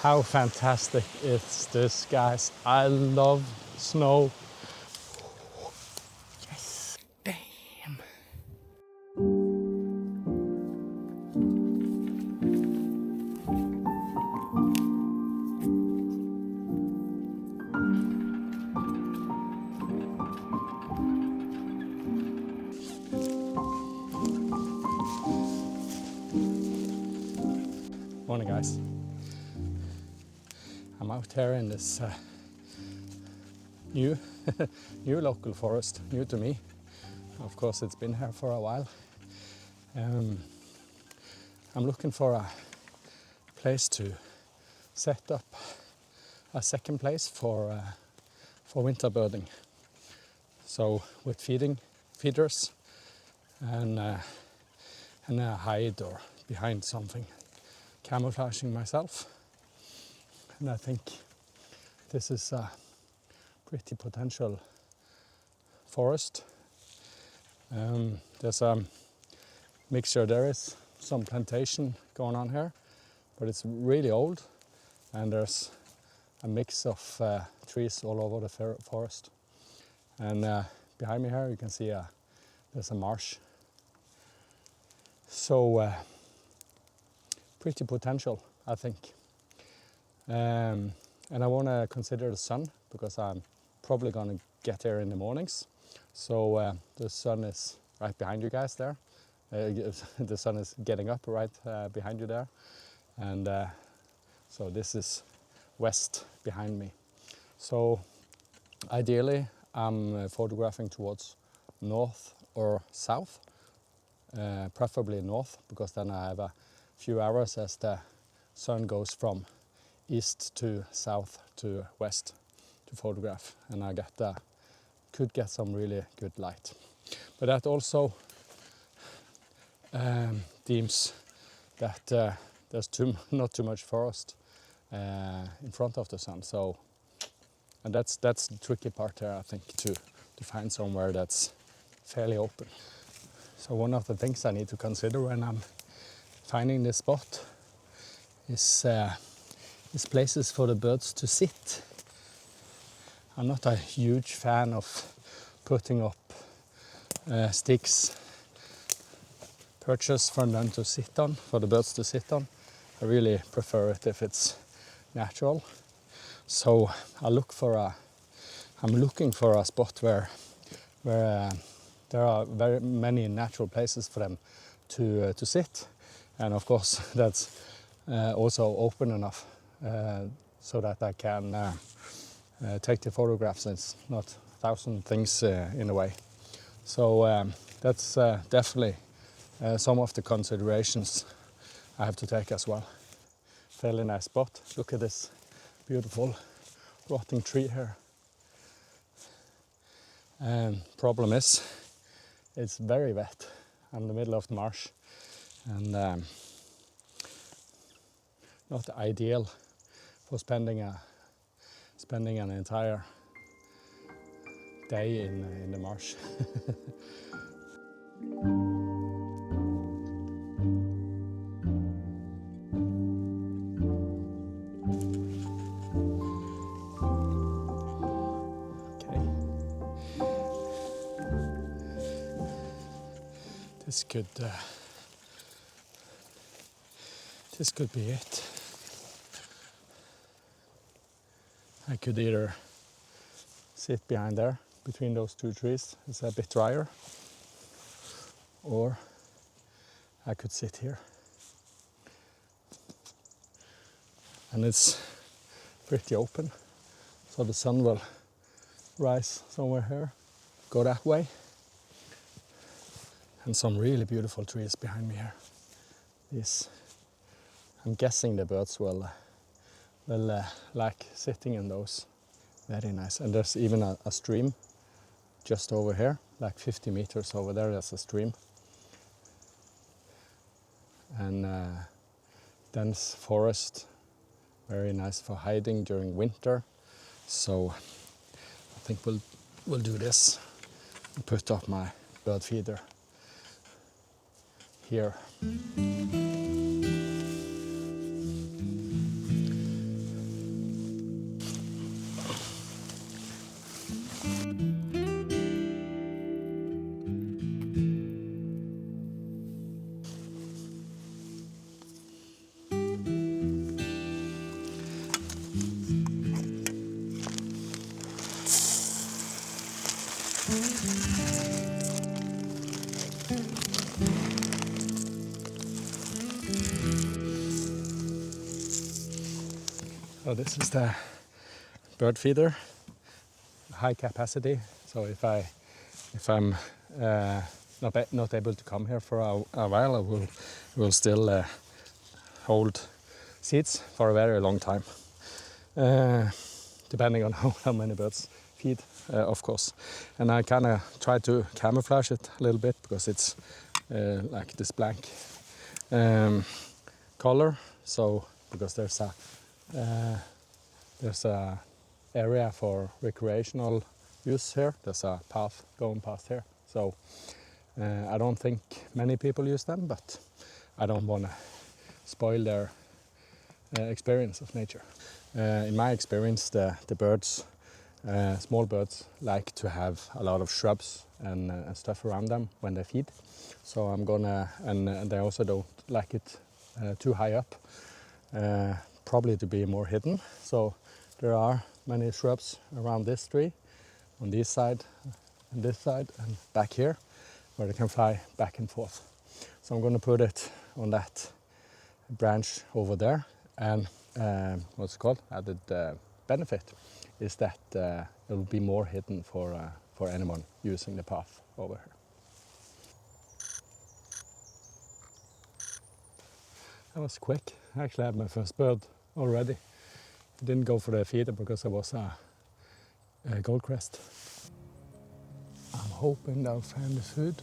How fantastic is this, guys? I love snow. Yes, damn. Morning, guys. I'm out here in this new local forest, new to me. Of course, it's been here for a while. I'm looking for a place to set up a second place for winter birding. So with feeders, and a hide or behind something, camouflaging myself. And I think this is a pretty potential forest. There's a mixture. There is some plantation going on here, but it's really old, and there's a mix of trees all over the forest. And behind me here you can see there's a marsh. So pretty potential, I think. And I want to consider the sun, because I'm probably going to get there in the mornings. So the sun is right behind you guys there. The sun is getting up right behind you there. And so this is west behind me. So ideally I'm photographing towards north or south, preferably north, because then I have a few hours as the sun goes from east to south to west to photograph, and I could get some really good light. But that also deems that there's not too much forest in front of the sun. So, and that's the tricky part here, I think, to find somewhere that's fairly open. So one of the things I need to consider when I'm finding this spot is places for the birds to sit. I'm not a huge fan of putting up sticks, perches for them to sit on, for the birds to sit on. I really prefer it if it's natural. So I'm looking for a spot where there are very many natural places for them to sit, and of course that's also open enough so that I can take the photographs. It's not 1,000 things in a way. So that's definitely some of the considerations I have to take as well. Fairly nice spot. Look at this beautiful rotting tree here. Problem is, it's very wet. I'm in the middle of the marsh, and not ideal for spending an entire day in the marsh. This could be it. I could either sit behind there between those two trees, it's a bit drier, or I could sit here. And it's pretty open, so the sun will rise somewhere here, go that way. And some really beautiful trees behind me here. I'm guessing the birds will like sitting in those. Very nice. And there's even a stream just over here, like 50 meters over there. There's a stream. And dense forest, very nice for hiding during winter. So I think we'll do this and put up my bird feeder here. So this is the bird feeder, high capacity. So if I'm not able to come here for a while, I will still hold seeds for a very long time, depending on how many birds feed, of course. And I kind of try to camouflage it a little bit because it's like this blank color. So because there's a area for recreational use here. There's a path going past here. So I don't think many people use them, but I don't want to spoil their experience of nature. In my experience, the birds, small birds, like to have a lot of shrubs and stuff around them when they feed. So I'm gonna, and they also don't like it too high up, probably to be more hidden. So there are many shrubs around this tree, on this side, and back here, where they can fly back and forth. So I'm going to put it on that branch over there. And what's it called? Added benefit is that it will be more hidden for anyone using the path over here. That was quick. I actually had my first bird already. I didn't go for the feeder because I was a goldcrest. I'm hoping they'll find the food,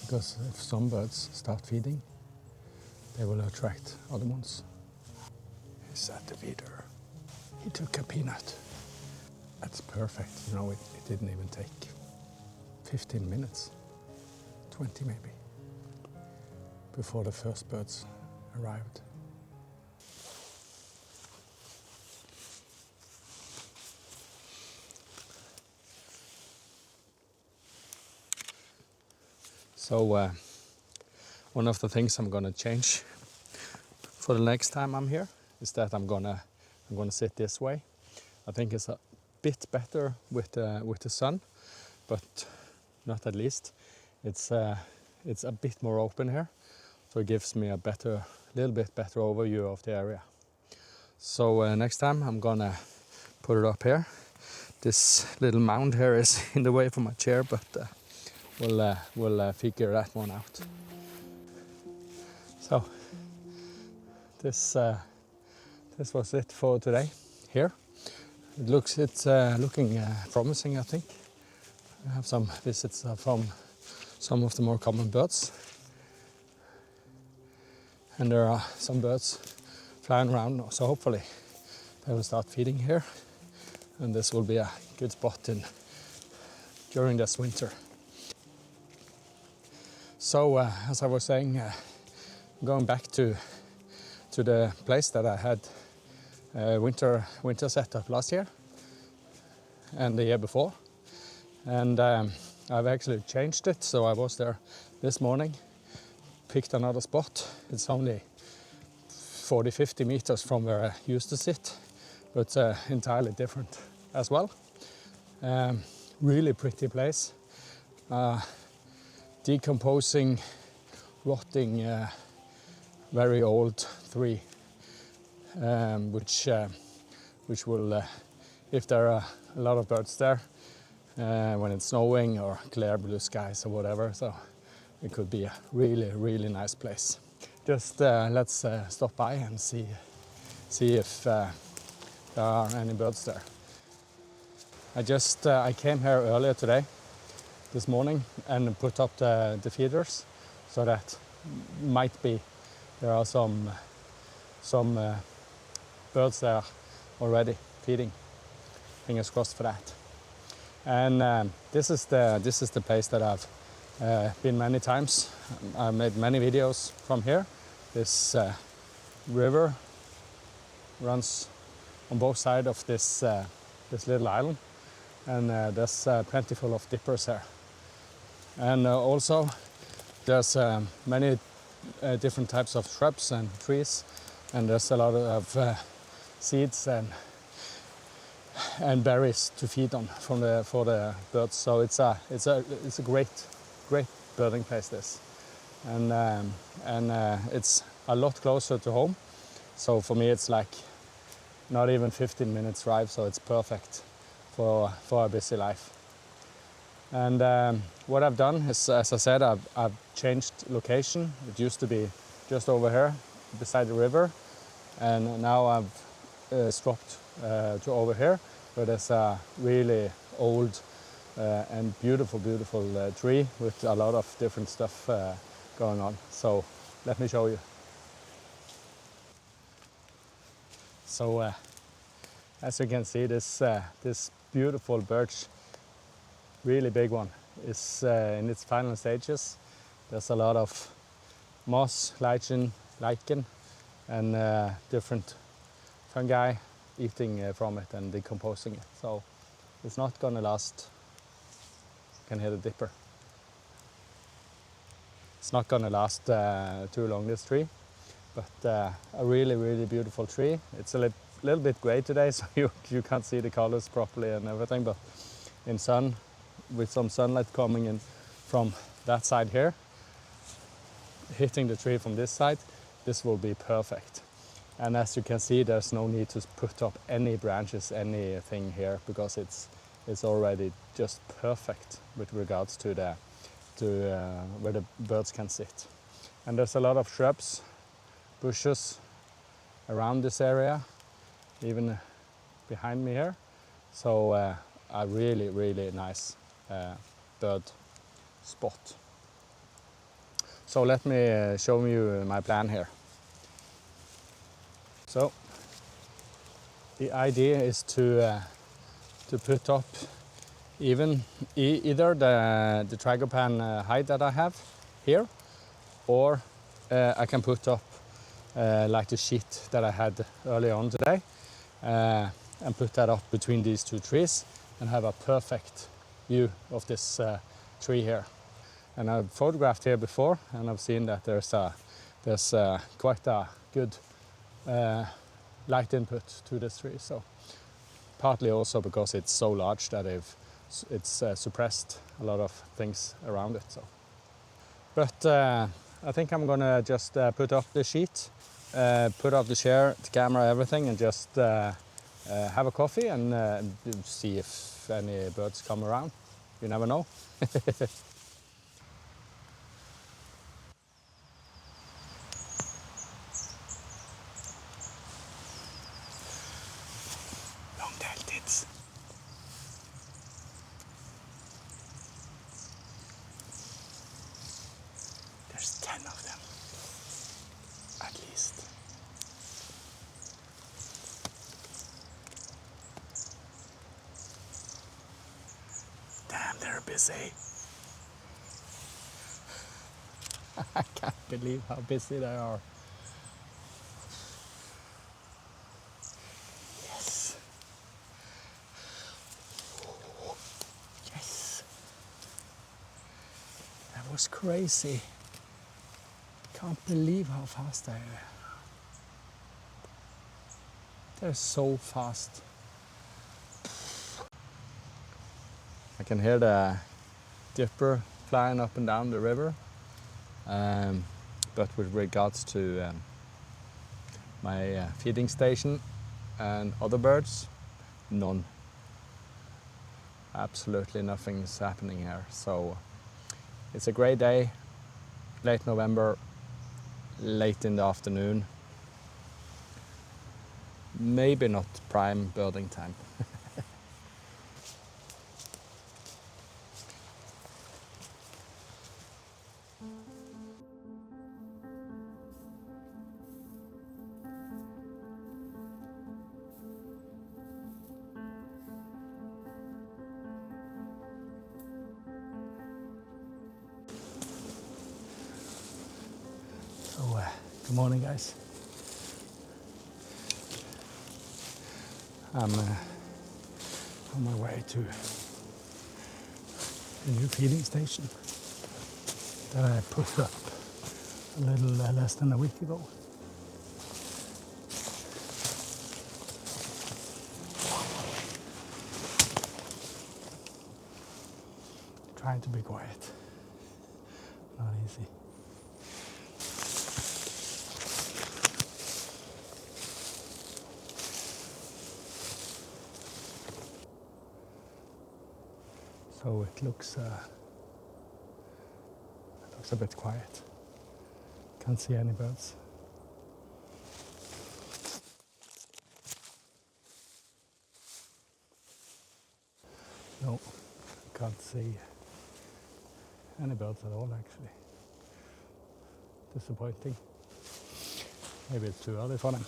because if some birds start feeding, they will attract other ones. He's at the feeder. He took a peanut. That's perfect. You know, it didn't even take 15 minutes, 20 maybe, before the first birds arrived. So one of the things I'm gonna change for the next time I'm here is that I'm gonna sit this way. I think it's a bit better with the sun, but not at least. It's a bit more open here, so it gives me a little bit better overview of the area. So next time I'm gonna put it up here. This little mound here is in the way for my chair, but we'll figure that one out. So this was it for today here. It's looking promising, I think. I have some visits from some of the more common birds, and there are some birds flying around now, so hopefully they will start feeding here, and this will be a good spot during this winter. So as I was saying, going back to the place that I had winter setup last year and the year before, and I've actually changed it. So I was there this morning, picked another spot. It's only 40-50 meters from where I used to sit, but entirely different as well. Really pretty place. Decomposing, rotting, very old tree, which will, if there are a lot of birds there, when it's snowing or clear blue skies or whatever, so it could be a really, really nice place. Just let's stop by and see if there are any birds there. I came here earlier today, this morning, and put up the feeders, so that might be there are some birds there already feeding. Fingers crossed for that. And this is the place that I've been many times. I've made many videos from here. This river runs on both sides of this little island, and there's plentiful of dippers here. And also there's many different types of shrubs and trees, and there's a lot of seeds and berries to feed on for the birds. So it's a great birding place, this, and it's a lot closer to home. So for me it's like not even 15 minutes drive, so it's perfect for a busy life. And what I've done is, as I said, I've changed location. It used to be just over here beside the river, and now I've swapped to over here, where there's a really old and beautiful tree with a lot of different stuff going on. So let me show you. So as you can see, this beautiful birch, really big one, is in its final stages. There's a lot of moss, lichen, and different fungi eating from it and decomposing it. So it's not gonna last. You can hear the dipper. It's not gonna last too long, this tree, but a really beautiful tree. It's a little bit gray today, so you can't see the colors properly and everything, but in sun, with some sunlight coming in from that side here, hitting the tree from this side, this will be perfect. And as you can see, there's no need to put up any branches, anything here, because it's already just perfect with regards to where the birds can sit. And there's a lot of shrubs, bushes around this area, even behind me here. So a really nice bird spot. So let me show you my plan here. So the idea is to put up either the tragopan hide that I have here, or I can put up like the sheet that I had earlier on today, and put that up between these two trees and have a perfect view of this tree here. And I've photographed here before, and I've seen that there's quite a good light input to this tree. So partly also because it's so large that it's suppressed a lot of things around it. So, but I think I'm gonna just put up the sheet, put up the chair, the camera, everything, and just have a coffee and see if any birds come around. You never know. Long-tailed tits. There's 10 of them, at least. Damn, they're busy. I can't believe how busy they are. Yes. Yes. That was crazy. Can't believe how fast they are. They're so fast. I can hear the dipper flying up and down the river. But with regards to my feeding station and other birds, none. Absolutely nothing is happening here. So it's a great day, late November, late in the afternoon. Maybe not prime birding time. So, good morning, guys. I'm on my way to the new feeding station that I put up a little less than a week ago. Trying to be quiet. Not easy. So it looks a bit quiet. Can't see any birds. No, can't see any birds at all actually. Disappointing. Maybe it's too early for them.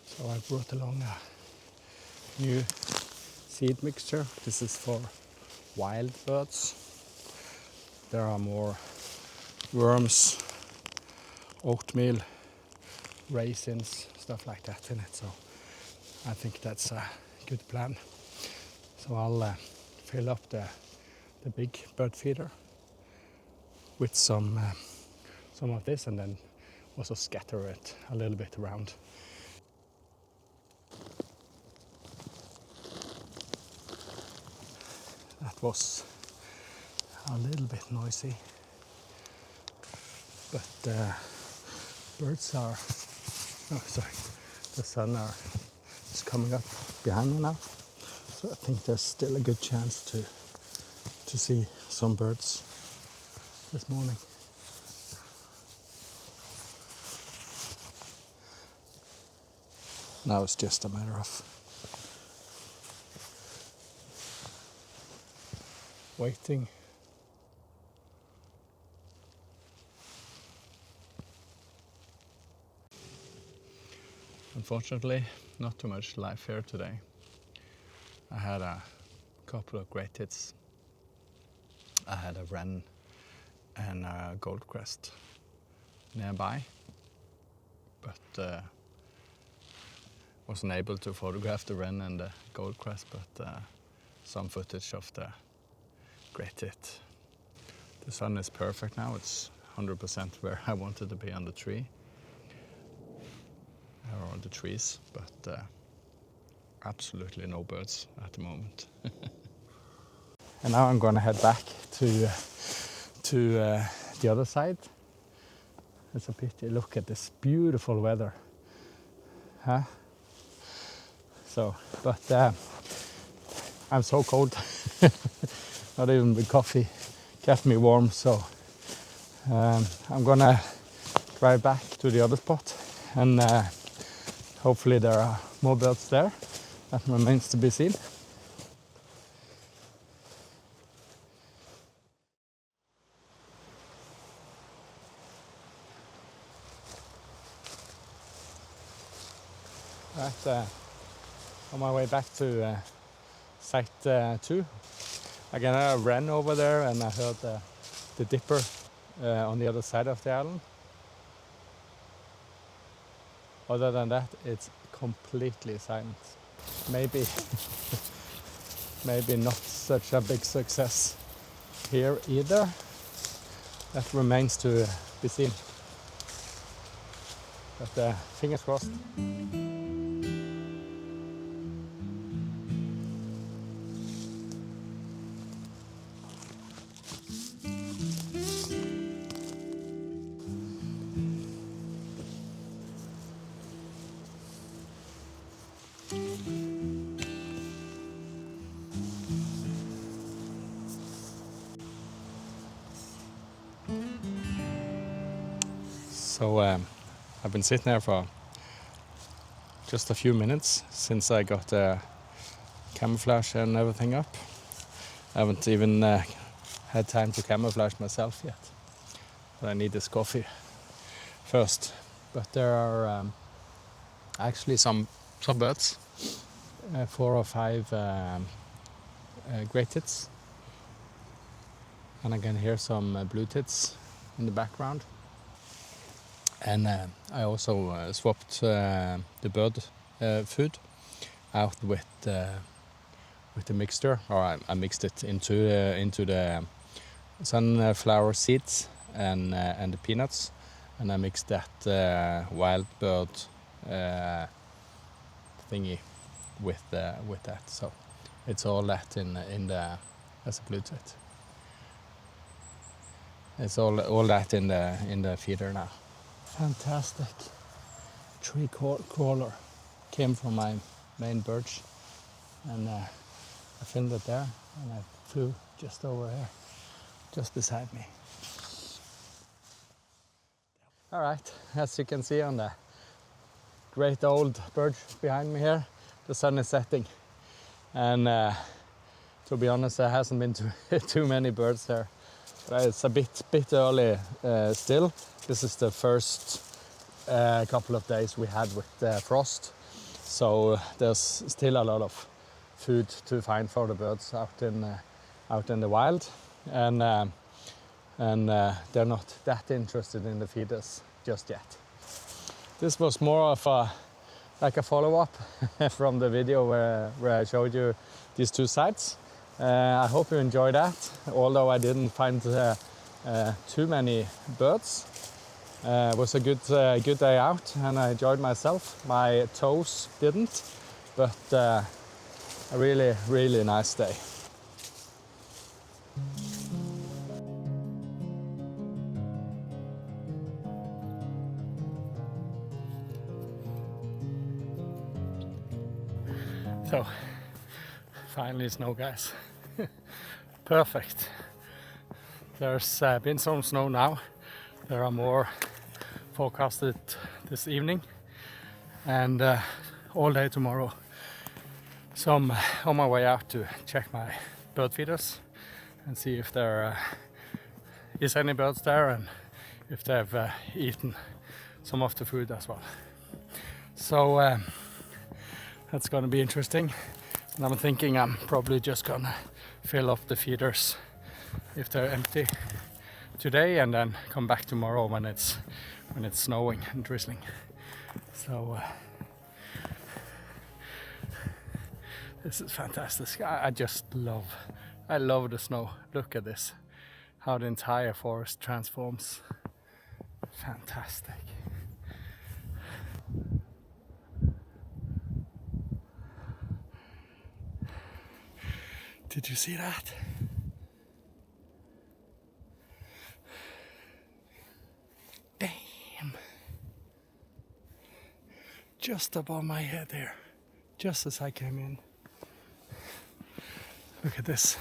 So I brought along a new seed mixture. This is for wild birds. There are more worms, oatmeal, raisins, stuff like that in it. So I think that's a good plan. So I'll fill up the big bird feeder with some of this, and then also scatter it a little bit around. That was a little bit noisy, but birds are, oh sorry, the sun is coming up behind me now, so I think there's still a good chance to see some birds this morning. Now it's just a matter of waiting. Unfortunately, not too much life here today. I had a couple of great hits. I had a wren and a goldcrest nearby, but wasn't able to photograph the wren and the goldcrest, but some footage of the great hit. The sun is perfect now. It's 100% where I wanted to be on the tree, or on the trees, but absolutely no birds at the moment. And now I'm going to head back to the other side. It's a pity. Look at this beautiful weather, huh? So, but I'm so cold. Not even the coffee kept me warm. So I'm gonna drive back to the other spot, and hopefully there are more birds there. That remains to be seen. Right, on my way back to site 2. Again, I ran over there and I heard the dipper on the other side of the island. Other than that, it's completely silent. Maybe, maybe not such a big success here either. That remains to be seen. But fingers crossed. So I've been sitting there for just a few minutes since I got the camouflage and everything up. I haven't even had time to camouflage myself yet. But I need this coffee first. But there are actually some birds, 4 or 5 great tits. And I can hear some blue tits in the background. And I also swapped the bird food out with the mixture, or I mixed it into the sunflower seeds and the peanuts, and I mixed that wild bird thingy with that. So it's all that in the as a blue tit. It's all that in the feeder now. Fantastic. Tree crawler came from my main birch, and I filmed it there, and I flew just over here, just beside me. All right, as you can see on the great old birch behind me here, the sun is setting, and to be honest, there hasn't been too many birds there. But it's a bit early still. This is the first couple of days we had with frost, so there's still a lot of food to find for the birds out in the wild, and they're not that interested in the feeders just yet. This was more of a follow-up from the video where I showed you these two sites. I hope you enjoyed that, although I didn't find too many birds. It was a good day out, and I enjoyed myself. My toes didn't, but a really nice day. So, finally snow, guys. Perfect. There's been some snow now. There are more forecasted this evening, and all day tomorrow. So I'm on my way out to check my bird feeders and see if there is any birds there, and if they've eaten some of the food as well. So that's going to be interesting, and I'm thinking I'm probably just gonna fill up the feeders if they're empty today, and then come back tomorrow when it's snowing and drizzling. So this is fantastic. I love the snow. Look at this, how the entire forest transforms. Fantastic. Did you see that? Damn. Just above my head there, just as I came in. Look at this.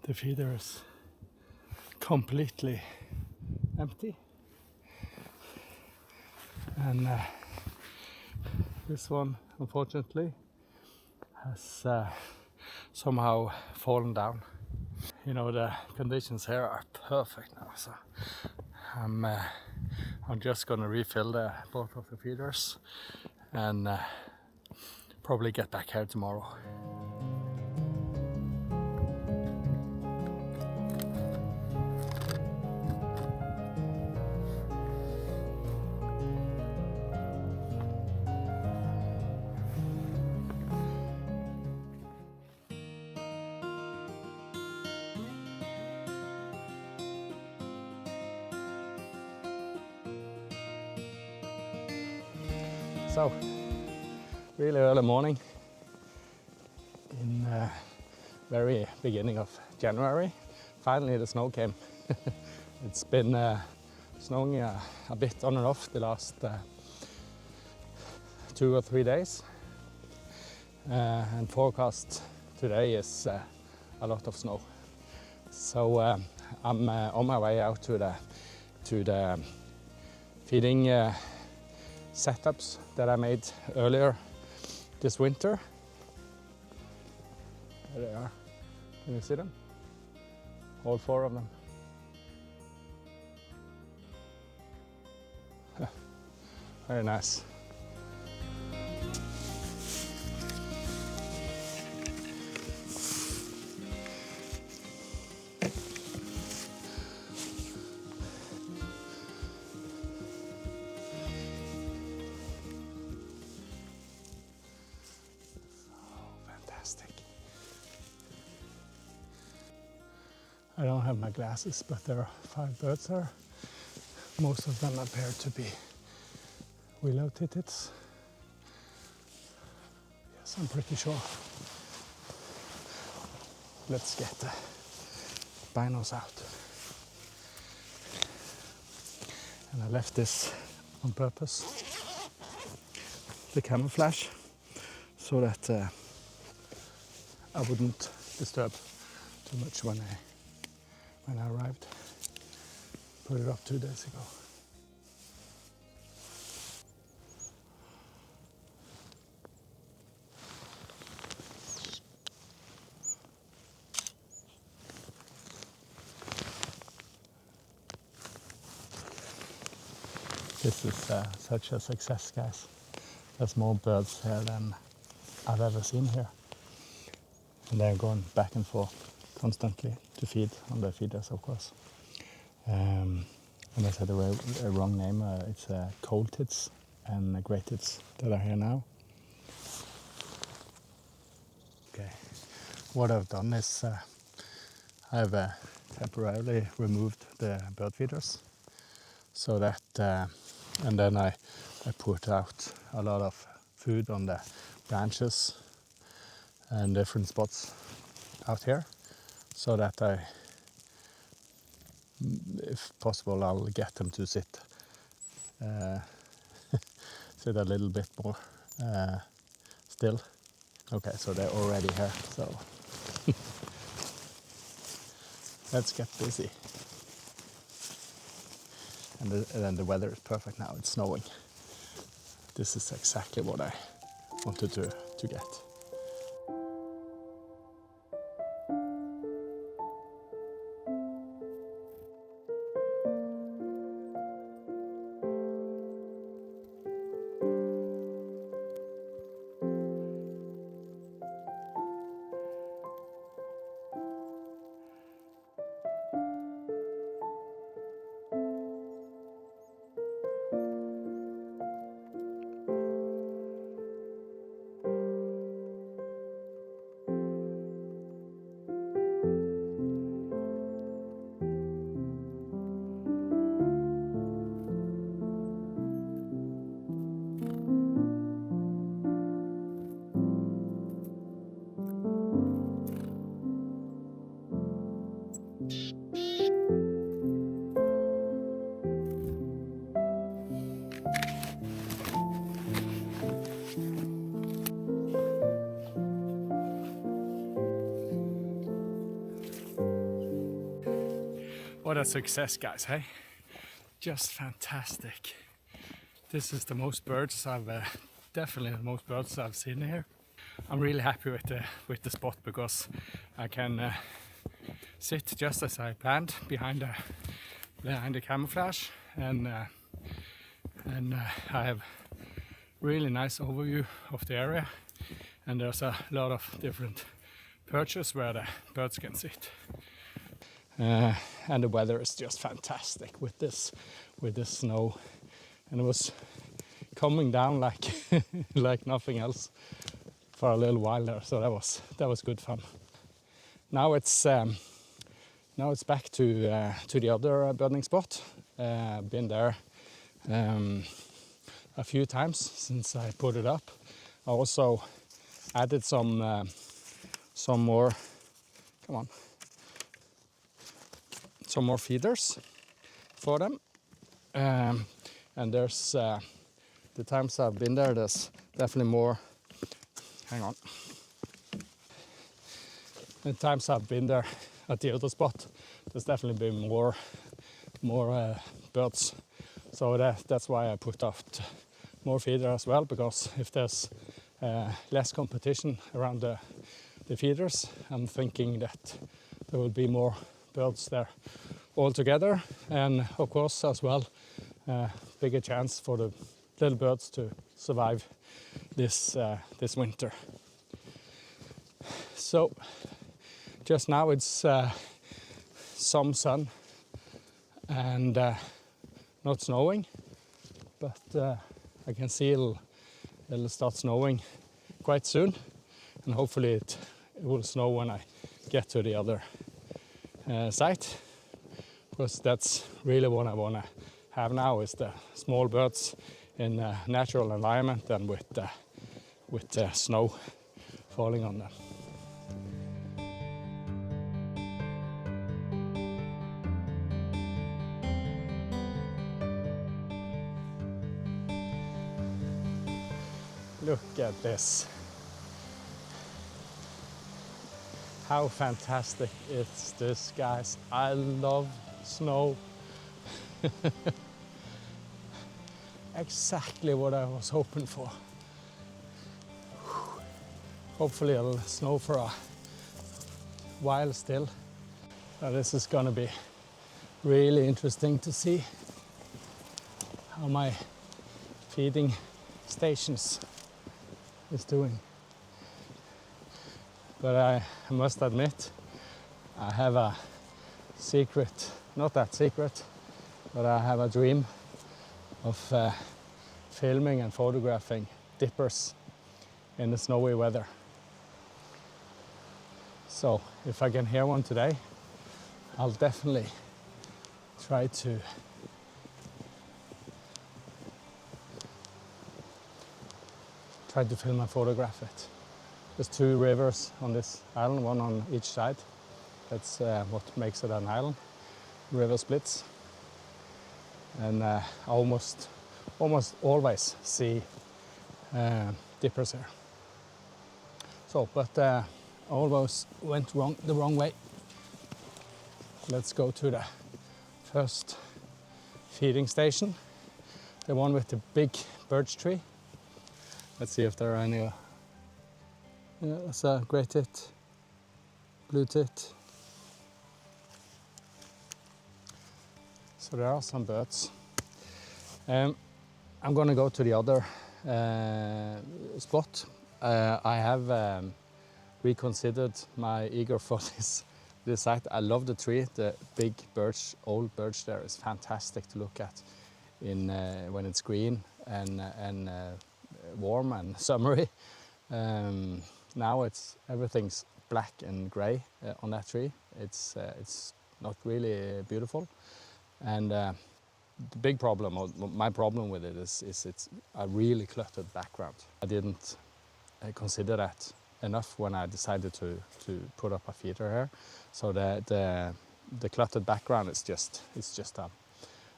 The feeder is completely empty. And this one, unfortunately, has somehow fallen down. You know, the conditions here are perfect now, so I'm just gonna refill both of the feeders and probably get back here tomorrow. So, really early morning in very beginning of January. Finally the snow came. It's been snowing a bit on and off the last 2 or 3 days, and forecast today is a lot of snow. So I'm on my way out to the feeding setups that I made earlier this winter. There they are. Can you see them? All 4 of them. Very nice. I don't have my glasses, but there are 5 birds there. Most of them appear to be willow titits. Yes, I'm pretty sure. Let's get binos out. And I left this on purpose, the camouflage, so that I wouldn't disturb too much when I arrived. Put it up 2 days ago. This is such a success, guys. There's more birds here than I've ever seen here. And they're going back and forth constantly to feed on their feeders, of course. And I said a wrong name. It's cold tits and grey tits that are here now. Okay, what I've done is I've temporarily removed the bird feeders, so that and then I put out a lot of food on the branches and different spots out here, so that if possible, I'll get them to sit sit a little bit more still. Okay, so they're already here, so let's get busy. And then the weather is perfect now, it's snowing. This is exactly what I wanted to get. What a success, guys, hey? Just fantastic. This is the most birds definitely the most birds I've seen here. I'm really happy with the spot, because I can sit just as I planned behind the camouflage, and I have really nice overview of the area, and there's a lot of different perches where the birds can sit. And the weather is just fantastic with this snow, and it was coming down like like nothing else for a little while there, so that was good fun. Now it's back to the other birding spot. Been there a few times since I put it up. I also added some more. Come on. Some more feeders for them, and there's the times I've been there, there's definitely more. Hang on. The times I've been there at the other spot, there's definitely been more birds, so that's why I put out more feeder as well, because if there's less competition around the feeders, I'm thinking that there will be more birds there all together, and of course as well bigger chance for the little birds to survive this winter. So just now it's some sun and not snowing, but I can see it'll start snowing quite soon, and hopefully it will snow when I get to the other site, because that's really what I want to have now, is the small birds in a natural environment and with snow falling on them. Look at this. How fantastic is this, guys? I love snow. Exactly what I was hoping for. Hopefully it'll snow for a while still. This is gonna be really interesting to see how my feeding stations is doing. But I must admit, I have a secret, not that secret, but I have a dream of filming and photographing dippers in the snowy weather. So if I can hear one today, I'll definitely try to film and photograph it. There's two rivers on this island, one on each side. That's what makes it an island. River splits. And I almost always see dippers here. So, but almost went the wrong way. Let's go to the first feeding station, the one with the big birch tree. Let's see if there are any. Yeah, that's a grey tit, blue tit. So there are some birds. I'm going to go to the other spot. I have reconsidered my eager for this site. I love the tree. The big birch, old birch there is fantastic to look at when it's green and warm and summery. Now everything's black and grey on that tree. It's not really beautiful, and the big problem, or my problem with it, is it's a really cluttered background. I didn't consider that enough when I decided to put up a feeder here. So the cluttered background is just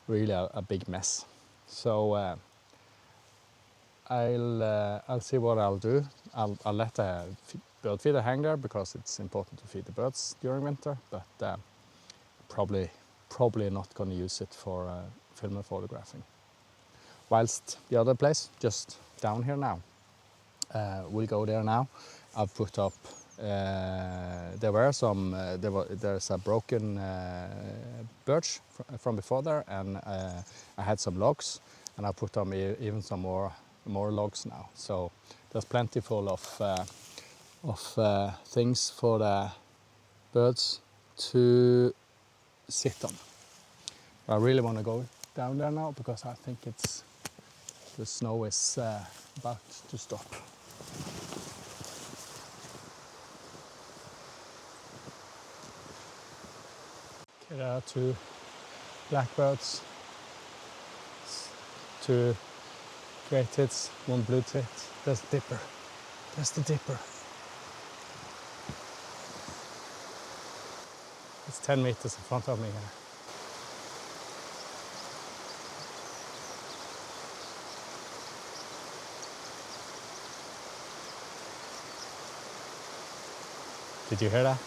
really a big mess. So I'll see what I'll do. I'll let the bird feeder hang there because it's important to feed the birds during winter, but probably not going to use it for film and photographing. Whilst the other place, just down here now, we'll go there now. I've put up, there's a broken birch from before there, and I had some logs, and I put on even some more logs now. So there's plenty full of things for the birds to sit on. I really want to go down there now because I think the snow is about to stop. Okay, there are two blackbirds, two grey tits, one blue tit. There's the dipper. There's the dipper. It's 10 meters in front of me here. Did you hear that?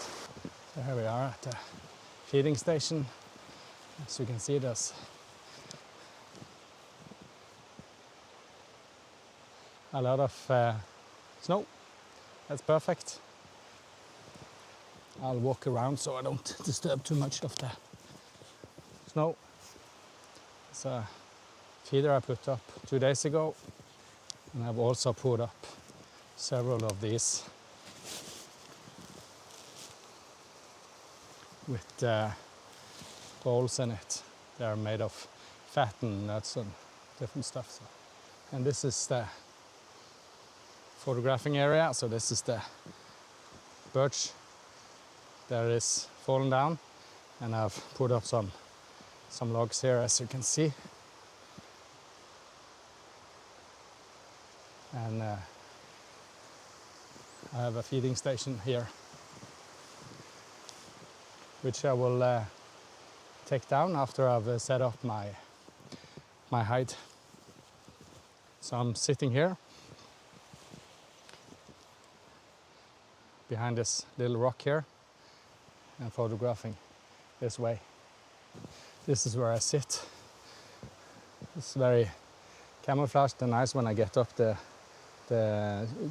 So here we are at the feeding station. As you can see, there's a lot of snow. That's perfect. I'll walk around so I don't disturb too much of the snow. It's a feeder I put up 2 days ago, and I've also put up several of these with bowls in it. They're made of fat and nuts and different stuff. So. And this is the photographing area. So this is the birch that is fallen down, and I've put up some logs here, as you can see. And I have a feeding station here, which I will take down after I've set up my hide. So I'm sitting here behind this little rock here and photographing this way. This is where I sit. It's very camouflaged and nice when I get up the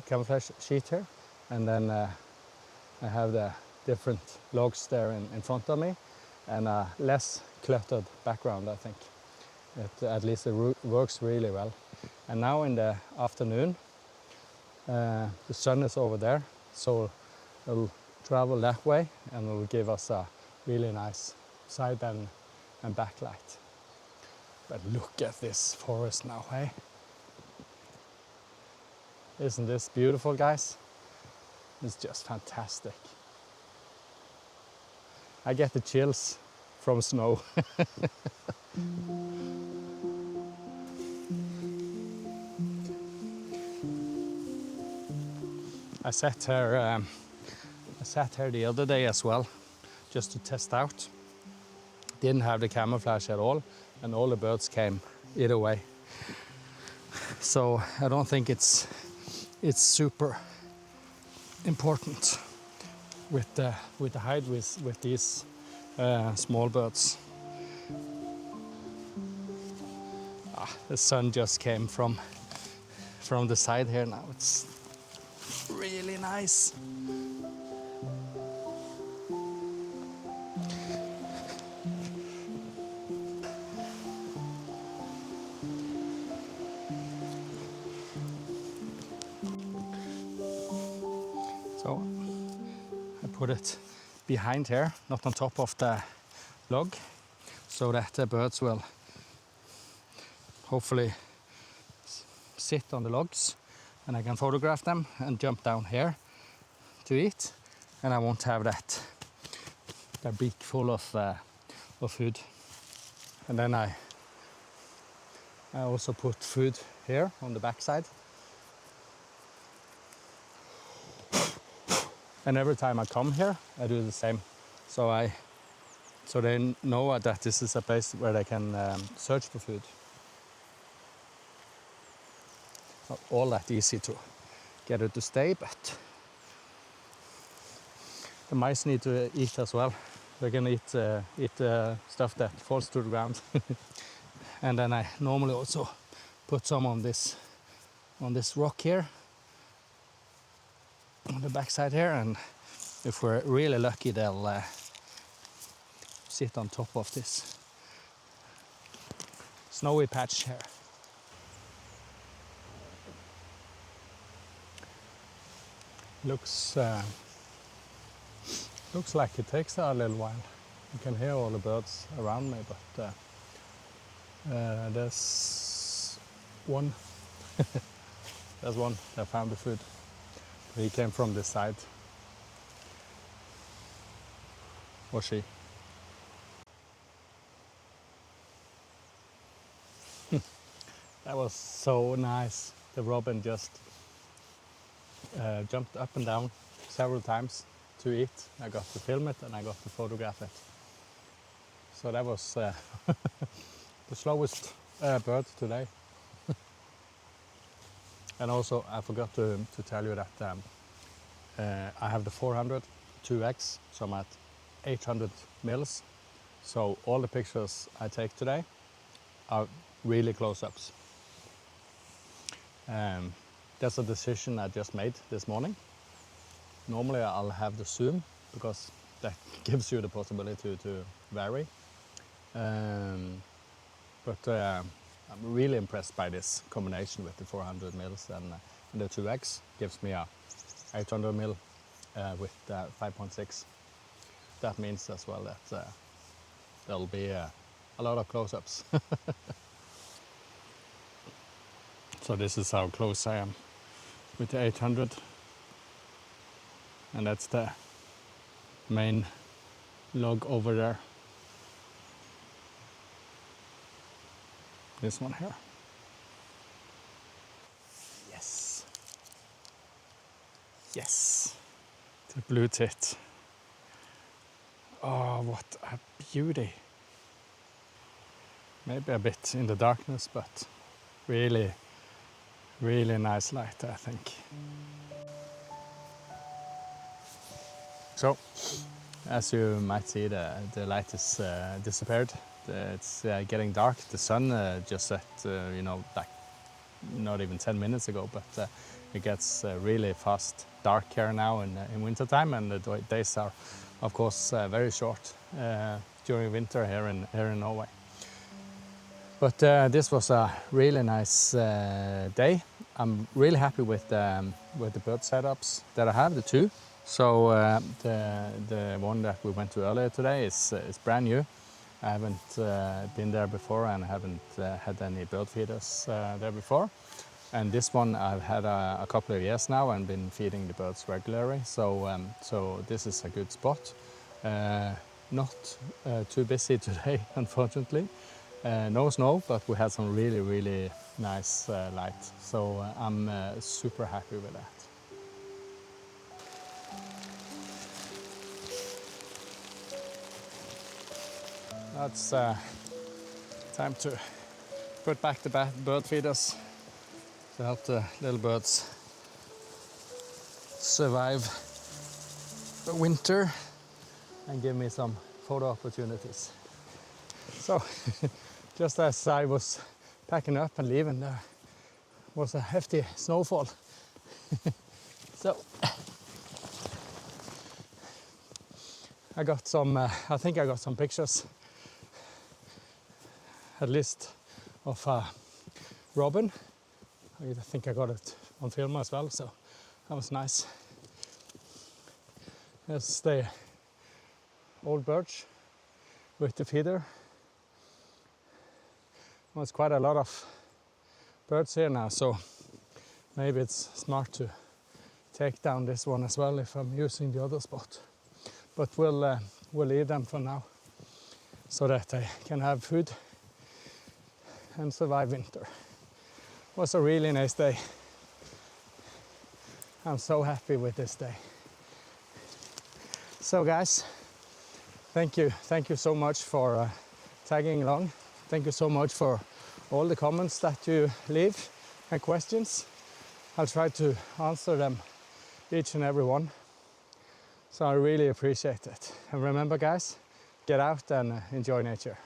camouflage sheet here, and then I have the different logs there in front of me and a less cluttered background, I think. At least it works really well. And now in the afternoon, the sun is over there, so it'll travel that way and it'll give us a really nice side and backlight. But look at this forest now, hey? Isn't this beautiful, guys? It's just fantastic. I get the chills from snow. I sat here the other day as well, just to test out. Didn't have the camouflage at all, and all the birds came either way. So I don't think it's super important with the hide with these small birds. The sun just came from the side here now. It's really nice. So I put it behind here, not on top of the log, so that the birds will hopefully sit on the logs and I can photograph them and jump down here to eat, and I won't have that beak full of food. And then I also put food here on the backside. And every time I come here, I do the same. So they know that this is a place where they can search for food. Not all that easy to get it to stay, but the mice need to eat as well. They can eat stuff that falls to the ground. And then I normally also put some on this rock here, on the backside here, and if we're really lucky, they'll sit on top of this snowy patch here. Looks like it takes a little while. You can hear all the birds around me, but there's one. There's one that found the food. He came from this side. Or she. That was so nice. The robin just jumped up and down several times to eat. I got to film it and I got to photograph it. So that was the slowest bird today. And also I forgot to tell you that I have the 400 2x, so I'm at 800 mils. So all the pictures I take today are really close-ups. That's a decision I just made this morning. Normally I'll have the zoom because that gives you the possibility to vary. But I'm really impressed by this combination with the 400 mils and the 2x gives me a 800 mil with 5.6. That means as well that there'll be a lot of close-ups. So this is how close I am with the 800, and that's the main log over there. This one here. Yes. Yes. The blue tit. Oh, what a beauty. Maybe a bit in the darkness, but really, really nice light, I think. So, as you might see, the light is disappeared. It's getting dark. The sun just set, you know, like not even 10 minutes ago, but it gets really fast dark here now in winter time, and the days are, of course, very short during winter here in Norway. But this was a really nice day. I'm really happy with the bird setups that I have, the two. So the one that we went to earlier today is brand new. I haven't been there before, and I haven't had any bird feeders there before. And this one I've had a couple of years now and been feeding the birds regularly. So this is a good spot. Not too busy today, unfortunately. No snow, but we had some really nice light. So I'm super happy with that. That's time to put back the bird feeders to help the little birds survive the winter and give me some photo opportunities. So, just as I was packing up and leaving, there was a hefty snowfall. So, I got some, I think I got some pictures, at least of a robin. I think I got it on film as well, so that was nice. There's the old birch with the feeder. Well, it's quite a lot of birds here now, so maybe it's smart to take down this one as well if I'm using the other spot. But we'll leave them for now so that they can have food and survive winter. It was a really nice day. I'm so happy with this day. So guys, thank you so much for tagging along. Thank you so much for all the comments that you leave and questions. I'll try to answer them, each and every one. So I really appreciate it. And remember guys, get out and enjoy nature.